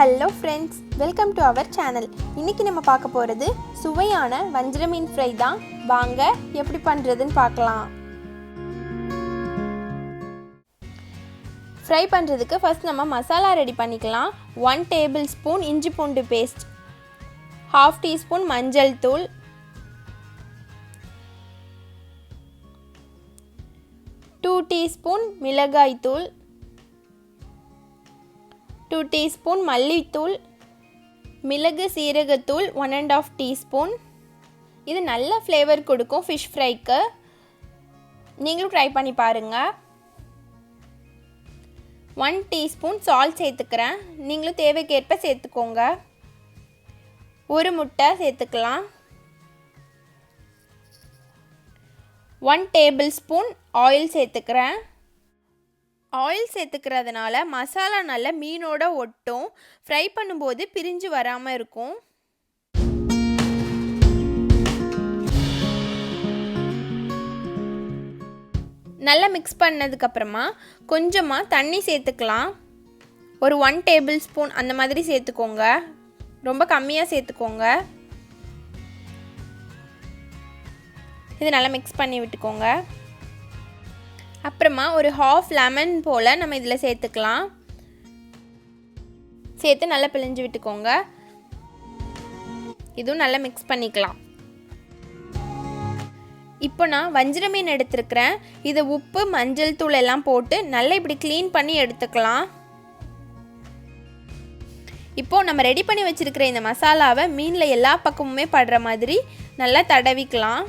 Hello friends, welcome to our channel. இன்னைக்கு நம்ம பார்க்க போறது சுவையான வஞ்சர மீன் ஃப்ரை தான். வாங்க எப்படி பண்றதுன்னு பார்க்கலாம். ஃப்ரை பண்றதுக்கு ஃபர்ஸ்ட் நம்ம மசாலா ரெடி பண்ணிக்கலாம். 1 tablespoon இஞ்சி பூண்டு பேஸ்ட், 1/2 teaspoon மஞ்சள் தூள், 2 teaspoon மிளகாய் தூள், 2 teaspoon மல்லித்தூள், மிளகு சீரகத்தூள் 1.5 teaspoon. இது நல்ல ஃப்ளேவர் கொடுக்கும் ஃபிஷ் ஃப்ரைக்கு. நீங்களும் ட்ரை பண்ணி பாருங்க. 1 teaspoon சால்ட் சேர்த்துக்கிறேன். நீங்களும் தேவைக்கேற்ப சேர்த்துக்கோங்க. ஒரு முட்டை சேர்த்துக்கலாம். 1 tablespoon ஆயில் சேர்த்துக்கிறேன். ஆயில் சேர்த்துக்கிறதுனால மசாலா நல்ல மீனோட ஒட்டும், ஃப்ரை பண்ணும்போது பிரிஞ்சு வராமல் இருக்கும். நல்லா மிக்ஸ் பண்ணதுக்கப்புறமா கொஞ்சமாக தண்ணி சேர்த்துக்கலாம். ஒரு 1 tablespoon அந்த மாதிரி சேர்த்துக்கோங்க. ரொம்ப கம்மியாக சேர்த்துக்கோங்க. இது நல்லா மிக்ஸ் பண்ணி விட்டுக்கோங்க. அப்புறமா ஒரு 1/2 லெமன் போல் நம்ம இதில் சேர்த்துக்கலாம். சேர்த்து நல்லா பிழிஞ்சு விட்டுக்கோங்க. இதுவும் நல்லா மிக்ஸ் பண்ணிக்கலாம். இப்போ நான் வஞ்சர மீன் எடுத்துருக்கிறேன். இதை உப்பு மஞ்சள் தூள் எல்லாம் போட்டு நல்லா இப்படி க்ளீன் பண்ணி எடுத்துக்கலாம். இப்போது நம்ம ரெடி பண்ணி வச்சுருக்கிற இந்த மசாலாவை மீனில் எல்லா பக்கமுமே படுற மாதிரி நல்லா தடவிக்கலாம்.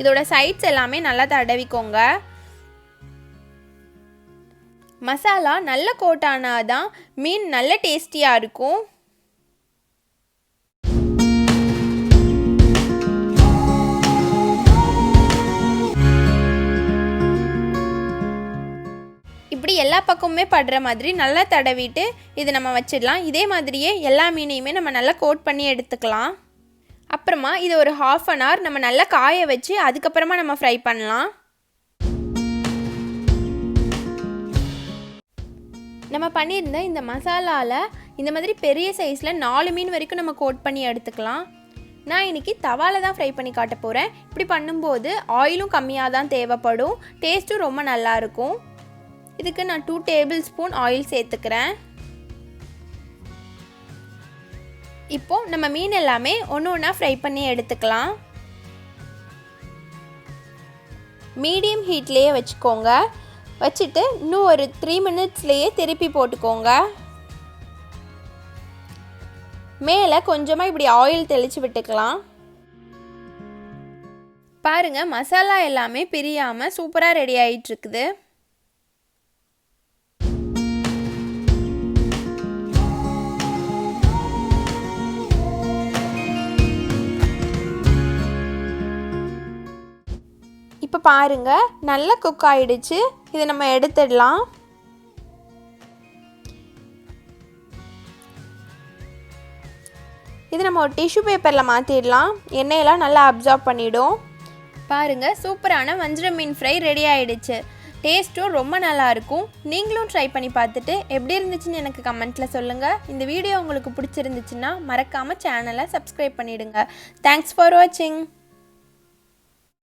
இதோட சைட்ஸ் எல்லாமே நல்லா தடவிக்கோங்க. மசாலா நல்ல கோட் ஆனாதான் மீன் நல்ல டேஸ்டியாக இருக்கும். இப்படி எல்லா பக்கமுமே படுற மாதிரி நல்லா தடவிட்டு இதை நம்ம வச்சிடலாம். இதே மாதிரியே எல்லா மீனையுமே நம்ம நல்லா கோட் பண்ணி எடுத்துக்கலாம். அப்புறமா இது ஒரு 1/2 an hour நம்ம நல்லா காய வச்சு அதுக்கப்புறமா நம்ம ஃப்ரை பண்ணலாம். நம்ம பண்ணியிருந்த இந்த மசாலாவில் இந்த மாதிரி பெரிய சைஸில் 4 மீன் வரைக்கும் நம்ம கோட் பண்ணி எடுத்துக்கலாம். நான் இன்றைக்கி தவாவில் தான் ஃப்ரை பண்ணி காட்ட போகிறேன். இப்படி பண்ணும்போது ஆயிலும் கம்மியாக தான் தேவைப்படும், டேஸ்ட்டும் ரொம்ப நல்லாயிருக்கும். இதுக்கு நான் 2 tablespoon ஆயில் சேர்த்துக்கிறேன். இப்போது நம்ம மீன் எல்லாமே ஒன்று ஒன்றா ஃப்ரை பண்ணி எடுத்துக்கலாம். மீடியம் ஹீட்லேயே வச்சுக்கோங்க. வச்சுட்டு இன்னும் ஒரு 3 minutesலேயே திருப்பி போட்டுக்கோங்க. மேலே கொஞ்சமாக இப்படி ஆயில் தெளித்து விட்டுக்கலாம். பாருங்கள், மசாலா எல்லாமே பிரியாமல் சூப்பராக ரெடி ஆகிட்டுருக்குது. இப்போ பாருங்கள், நல்லா குக் ஆகிடுச்சு. இதை நம்ம எடுத்துடலாம். இது நம்ம ஒரு டிஷ்யூ பேப்பரில் மாற்றிடலாம். எண்ணெயெல்லாம் நல்லா அப்சார்ப் பண்ணிவிடும். பாருங்கள், சூப்பரான வஞ்சர மீன் ஃப்ரை ரெடி ஆகிடுச்சு. டேஸ்ட்டும் ரொம்ப நல்லாயிருக்கும். நீங்களும் ட்ரை பண்ணி பார்த்துட்டு எப்படி இருந்துச்சுன்னு எனக்கு கமெண்ட்டில் சொல்லுங்கள். இந்த வீடியோ உங்களுக்கு பிடிச்சிருந்துச்சுன்னா மறக்காமல் சேனலை சப்ஸ்கிரைப் பண்ணிவிடுங்க. தேங்க்ஸ் ஃபார் வாட்சிங்.